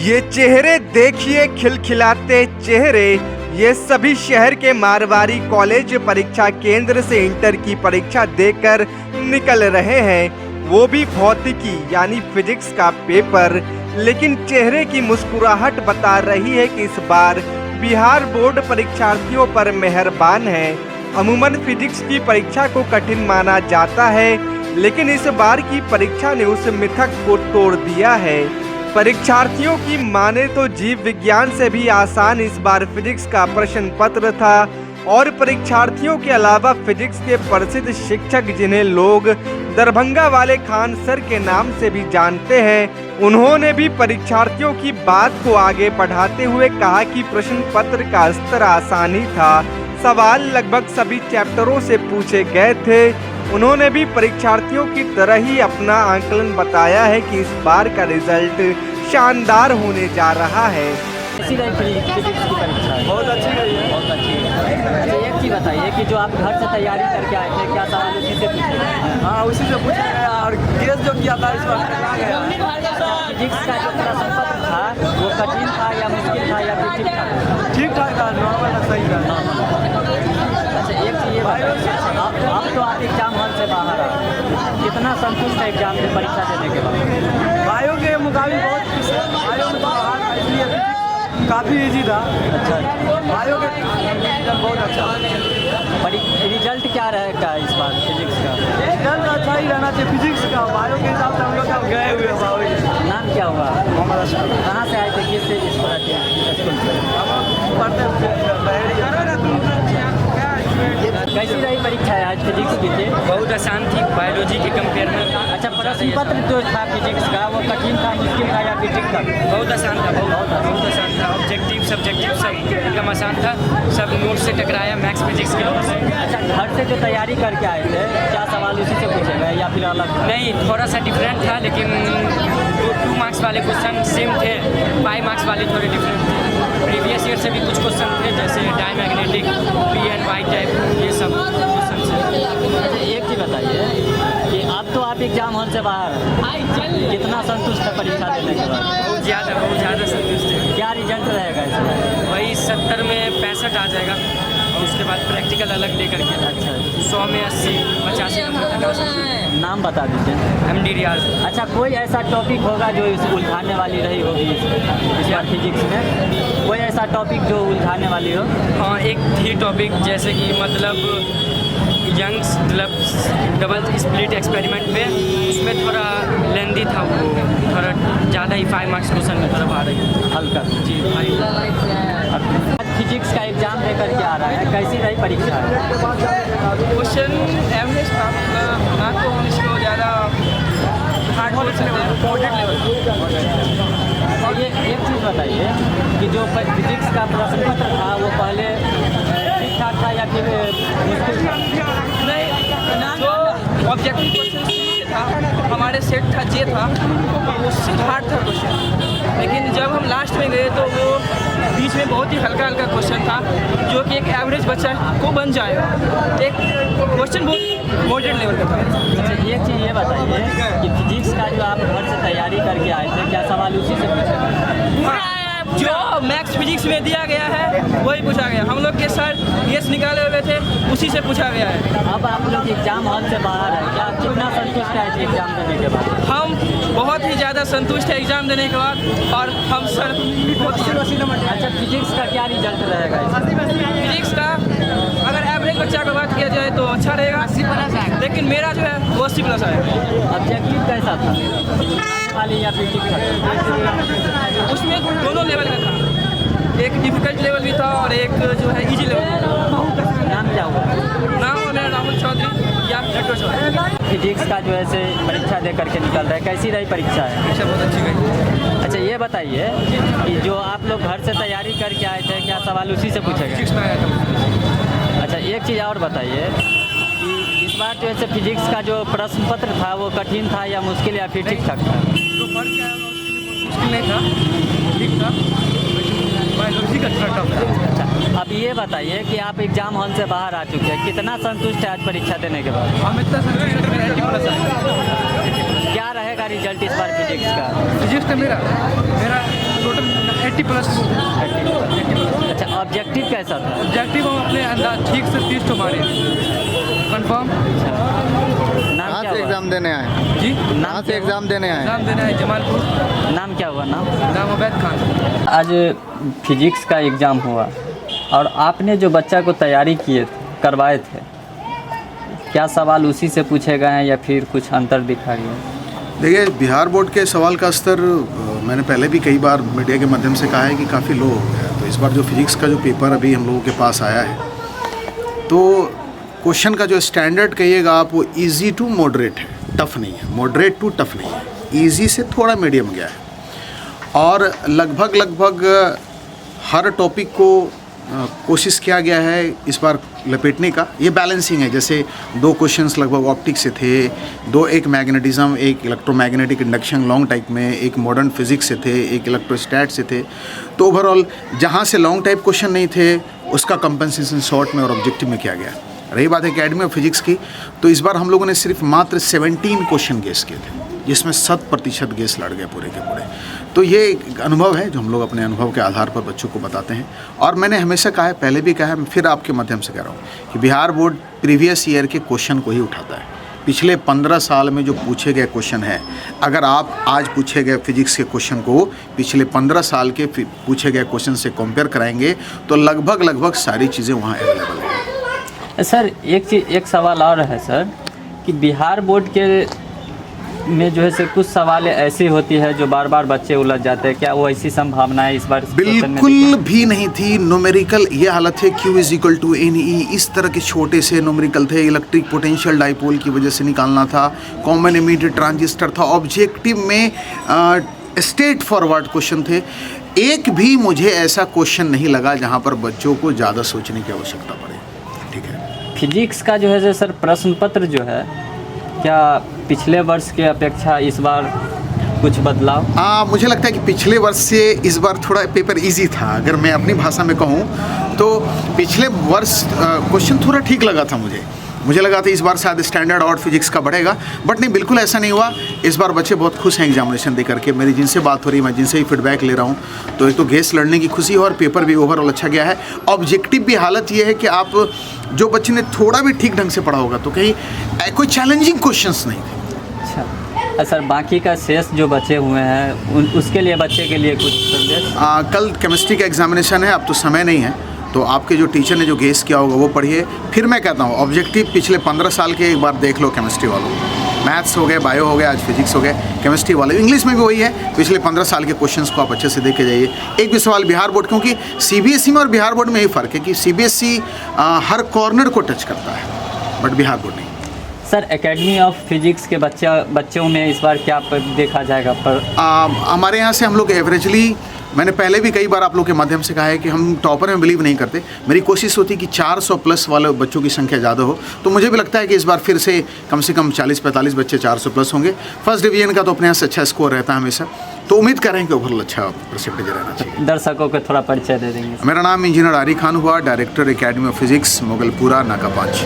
ये चेहरे देखिए, खिलखिलाते चेहरे। ये सभी शहर के मारवाड़ी कॉलेज परीक्षा केंद्र से इंटर की परीक्षा देकर निकल रहे हैं, वो भी भौतिकी यानी फिजिक्स का पेपर। लेकिन चेहरे की मुस्कुराहट बता रही है कि इस बार बिहार बोर्ड परीक्षार्थियों पर मेहरबान है। अमूमन फिजिक्स की परीक्षा को कठिन माना जाता है, लेकिन इस बार की परीक्षा ने उस मिथक को तोड़ दिया है। परीक्षार्थियों की माने तो जीव विज्ञान से भी आसान इस बार फिजिक्स का प्रश्न पत्र था और परीक्षार्थियों के अलावा फिजिक्स के प्रसिद्ध शिक्षक, जिन्हें लोग दरभंगा वाले खान सर के नाम से भी जानते हैं, उन्होंने भी परीक्षार्थियों की बात को आगे बढ़ाते हुए कहा कि प्रश्न पत्र का स्तर आसान ही था। सवाल लगभग सभी चैप्टरों से पूछे गए थे। उन्होंने भी परीक्षार्थियों की तरह ही अपना आंकलन बताया है कि इस बार का रिजल्ट शानदार होने जा रहा है। इसी रही फिजिक्स की परीक्षा बहुत अच्छी गई है। बहुत अच्छी है। अच्छा, एक चीज़ बताइए कि जो आप घर से तैयारी करके आए थे, क्या सवाल उसी से पूछे गए? हाँ, उसी से पूछा गया और गेस जो किया था इस बार टकरा गया। फिजिक्स का जो प्रश्न पत्र था वो कठिन था या मुश्किल था या फिर ठीक ठाक? ठीक ठाक था, नॉर्मल था, सही था। अच्छा, एक चीज़ ये बताइए, आप तो आप एग्जाम हॉल से बाहर आए, कितना संतुष्ट है एग्जाम में परीक्षा देने के बाद? बायो के मुकाबले बहुत बायो में बाहर था, इसलिए काफ़ी इजी था। अच्छा, बायो के रिजल्ट बहुत अच्छा। रिजल्ट क्या रहेगा इस बार फिजिक्स का? रिजल्ट अच्छा ही रहना चाहिए फिजिक्स का। बायो के हिसाब से हम लोग अब गए हुए हैं। नाम क्या हुआ? मोहम्मद अशरफ। कहाँ से आए थे, किस स्कूल से? हम पढ़ते कैसी रही परीक्षा है आज फिजिक्स की? थी बहुत आसान थी बायोलॉजी के कंपेयर में। अच्छा, प्रश्न पत्र जो था फिजिक्स का वो कठिन था, मुश्किल था या फिर ठीक था? बहुत आसान था, बहुत आसान था। ऑब्जेक्टिव सब्जेक्टिव सब एकदम आसान था। सब नोट से टकराया मैथ्स फिजिक्स के लोगों से। अच्छा, घर से जो तैयारी करके आए थे, क्या सवाल उसी से पूछे गए या फिर अलग? नहीं, थोड़ा सा डिफरेंट था, लेकिन 2 मार्क्स वाले क्वेश्चन सेम थे, 5 मार्क्स वाले थोड़े डिफरेंट थे। प्रीवियस ईयर से भी कुछ क्वेश्चन थे, जैसे diamagnetic, P and Y type, ये सब क्वेश्चन थे। अच्छा, एक चीज़ बताइए कि अब तो आप एग्जाम हॉल से बाहर हैं, कितना संतुष्ट है परीक्षा देने के बाद? बहुत ज़्यादा संतुष्ट है। क्या रिजल्ट रहेगा इसमें? वही 70 में 65 आ जाएगा और उसके बाद प्रैक्टिकल अलग लेकर के अच्छा, 100 में 80 85 नंबर तक आ सकते हैं। नाम बता दीजिए। MD रियाज। अच्छा, कोई ऐसा टॉपिक होगा जो इस उलझाने वाली रही होगी इस बार फिजिक्स में? कोई ऐसा टॉपिक जो उलझाने वाली हो? हाँ, एक थी टॉपिक, जैसे कि मतलब यंग्स मतलब डबल स्प्लिट एक्सपेरिमेंट पे, उसमें थोड़ा लेंदी था, वो थोड़ा ज़्यादा ही 5 मार्क्स क्वेश्चन में तरफ आ रही है। हल्का जी भाई। आज फिजिक्स का एग्जाम दे करके आ रहा है, कैसी रही परीक्षा? क्वेश्चन एवरेज था, ना तो हम इसको ज़्यादा हार्ड बोल सकते हैं, मॉडरेट लेवल। और ये एक चीज़ बताइए कि जो फिजिक्स का प्रश्न पत्र था वो पहले ठीक ठाक था या फिर मुश्किल था? नहीं, जो ऑब्जेक्टिव क्वेश्चन था हमारे सेट था जे था, उससे हार्ड था क्वेश्चन। लेकिन जब हम लास्ट में गए तो वो बीच में बहुत ही हल्का क्वेश्चन था, जो कि एक एवरेज बच्चा को बन जाएगा। एक क्वेश्चन बहुत मॉडरेट लेवल का था। अच्छा, एक चीज़ ये बताइए कि फिजिक्स का जो आप घर से तैयारी करके आए थे, क्या सवाल उसी से पूछे गए? हाँ, जो मैथ्स फिजिक्स में दिया गया है वही पूछा गया। हम लोग के सर गेस निकाले हुए थे, उसी से पूछा गया है। अब आप लोग एग्जाम हॉल से बाहर हैं, क्या कितना संतुष्ट है इस एग्जाम देने के बाद? हम बहुत ही ज़्यादा संतुष्ट है एग्ज़ाम देने के बाद, और हम सर अच्छा, फिजिक्स का क्या रिजल्ट रहेगा इसमें? फिजिक्स का अगर एवरेज बच्चा का बात किया जाए तो अच्छा रहेगा, लेकिन मेरा जो है वो 80+ आएगा। ऑब्जेक्टिव कैसा था, वाली या फिर ठीक था? उसमें दोनों लेवल का था, एक डिफिकल्ट लेवल भी था और एक जो है इजी लेवल। नाम क्या हुआ? नाम है मेरा राहुल चौधरी या नटवर चौधरी। फिजिक्स का जो है से परीक्षा दे करके निकल रहा है, कैसी रही परीक्षा है? परीक्षा बहुत अच्छी गई। अच्छा, ये बताइए कि जो आप लोग घर से तैयारी करके आए थे, क्या सवाल उसी से पूछे गए? फिजिक्स में आया था। अच्छा, एक चीज़ और बताइए कि इस बार जो है प्रैक्टिस का जो प्रश्न पत्र था वो कठिन था या मुश्किल या फिर ठीक ठाक था? जो फर्क क्या है, मुश्किल नहीं था, ठीक था, बायोलॉजी का थोड़ा टफ था। अच्छा, अब ये बताइए कि आप एग्जाम हॉल से बाहर आ चुके हैं, कितना संतुष्ट है आज परीक्षा देने के बाद? हम इतना संतुष्ट हैं, 80+ आएगा। क्या रहेगा रिजल्ट इस बार फिजिक्स का? फिजिक्स का मेरा टोटल 80+ अच्छा, ऑब्जेक्टिव कैसा था? ऑब्जेक्टिव हम अपने अंदाज ठीक से 30 तो मारे कंफर्म। नाम कहाँ क्या से हुआ? एग्ज़ाम देने आए? जी, कहाँ से एग्ज़ाम देने आए? एग्जाम देना है जमालपुर। नाम क्या हुआ? नाम नाम उबैद खान। आज फिजिक्स का एग्ज़ाम हुआ और आपने जो बच्चा को तैयारी करवाए थे, क्या सवाल उसी से पूछे गए हैं या फिर कुछ अंतर दिखा रही है? देखिए, बिहार बोर्ड के सवाल का स्तर मैंने पहले भी कई बार मीडिया के माध्यम से कहा है कि काफ़ी लो हो गया। तो इस बार जो फिजिक्स का जो पेपर अभी हम लोगों के पास आया है, तो क्वेश्चन का जो स्टैंडर्ड कहिएगा आप, वो इजी टू मॉडरेट है, टफ़ नहीं है। मॉडरेट टू टफ़ नहीं है, इजी से थोड़ा मीडियम गया है। और लगभग हर टॉपिक को कोशिश किया गया है इस बार लपेटने का। ये बैलेंसिंग है, जैसे 2 क्वेश्चंस लगभग ऑप्टिक्स से थे, 2 एक मैग्नेटिज्म, एक इलेक्ट्रोमैग्नेटिक इंडक्शन लॉन्ग टाइप में, एक मॉडर्न फिजिक्स से थे, एक इलेक्ट्रोस्टैट से थे। तो ओवरऑल जहाँ से लॉन्ग टाइप क्वेश्चन नहीं थे उसका कंपनसेशन शॉर्ट में और ऑब्जेक्टिव में किया गया। रही बात एकेडमी ऑफ फिजिक्स की, तो इस बार हम लोगों ने सिर्फ मात्र 17 क्वेश्चन गेस किए थे, जिसमें 100% गेस लड़ गए पूरे के पूरे। तो ये एक अनुभव है जो हम लोग अपने अनुभव के आधार पर बच्चों को बताते हैं। और मैंने हमेशा कहा है, पहले भी कहा है, फिर आपके माध्यम से कह रहा हूँ कि बिहार बोर्ड प्रीवियस ईयर के क्वेश्चन को ही उठाता है। पिछले 15 साल में जो पूछे गए क्वेश्चन हैं, अगर आप आज पूछे गए फिजिक्स के क्वेश्चन को पिछले 15 साल के पूछे गए क्वेश्चन से कंपेयर कराएंगे तो लगभग सारी चीज़ें वहाँ अवेलेबल हैं। सर एक सवाल और है सर, कि बिहार बोर्ड के में जो है से कुछ सवाल ऐसी होती है जो बार बार बच्चे उलझ जाते हैं, क्या वो ऐसी संभावना है इस बार? बिल्कुल भी नहीं थी। न्यूमेरिकल ये हालत है, Q = NE, इस तरह के छोटे से न्यूमेरिकल थे। इलेक्ट्रिक पोटेंशियल डाइपोल की वजह से निकालना था, कॉमन इमीडिएट ट्रांजिस्टर था। ऑब्जेक्टिव में स्ट्रेट फॉरवर्ड क्वेश्चन थे। एक भी मुझे ऐसा क्वेश्चन नहीं लगा जहाँ पर बच्चों को ज़्यादा सोचने की आवश्यकता पड़े। ठीक है, फिजिक्स का जो है सर प्रश्न पत्र जो है, क्या पिछले वर्ष के अपेक्षा इस बार कुछ बदलाव? मुझे लगता है कि पिछले वर्ष से इस बार थोड़ा पेपर इजी था। अगर मैं अपनी भाषा में कहूँ तो पिछले वर्ष क्वेश्चन थोड़ा ठीक लगा था मुझे लगा था इस बार शायद स्टैंडर्ड और फिजिक्स का बढ़ेगा, बट नहीं, बिल्कुल ऐसा नहीं हुआ। इस बार बच्चे बहुत खुश हैं एग्जामिनेशन दे करके। मेरी जिनसे बात हो रही है, मैं जिनसे ही फीडबैक ले रहा हूँ, तो एक तो गेस लड़ने की खुशी और पेपर भी ओवरऑल अच्छा गया है। ऑब्जेक्टिव भी हालत ये है कि आप जो बच्चे ने थोड़ा भी ठीक ढंग से पढ़ा होगा तो कहीं कोई चैलेंजिंग क्वेश्चंस नहीं थे। अच्छा सर, बाकी का शेष जो बचे हुए हैं उसके लिए, बच्चे के लिए कुछ संदेश? कल केमिस्ट्री का एग्जामिनेशन है, अब तो समय नहीं है, तो आपके जो टीचर ने जो गेस किया होगा वो पढ़िए। फिर मैं कहता हूँ ऑब्जेक्टिव पिछले 15 साल के एक बार देख लो केमिस्ट्री वालों, मैथ्स हो गए, बायो हो गए, आज फिजिक्स हो गए, केमिस्ट्री वाले, इंग्लिश में भी वही है। पिछले 15 साल के क्वेश्चंस को आप अच्छे से देख के जाइए। एक भी सवाल बिहार बोर्ड, क्योंकि CBSE में और बिहार बोर्ड में यही फ़र्क है कि CBSE हर कॉर्नर को टच करता है, बट बिहार बोर्ड नहीं। सर, एकेडमी ऑफ फिजिक्स के बच्चों में इस बार क्या देखा जाएगा? हमारे यहाँ से हम लोग एवरेजली, मैंने पहले भी कई बार आप लोग के माध्यम से कहा है कि हम टॉपर में बिलीव नहीं करते। मेरी कोशिश होती है कि 400+ वाले बच्चों की संख्या ज़्यादा हो, तो मुझे भी लगता है कि इस बार फिर से कम 40-45 बच्चे 400+ होंगे। फर्स्ट डिवीजन का तो अपने यहाँ से अच्छा स्कोर रहता है हमेशा, तो उम्मीद कर रहे हैं कि ओवरऑल अच्छा परसेंटेज रहना चाहिए। दर्शकों को थोड़ा परिचय दे देंगे? मेरा नाम इंजीनियर आरी खान हुआ, director academy of physics, Mogalpura, नाका 5।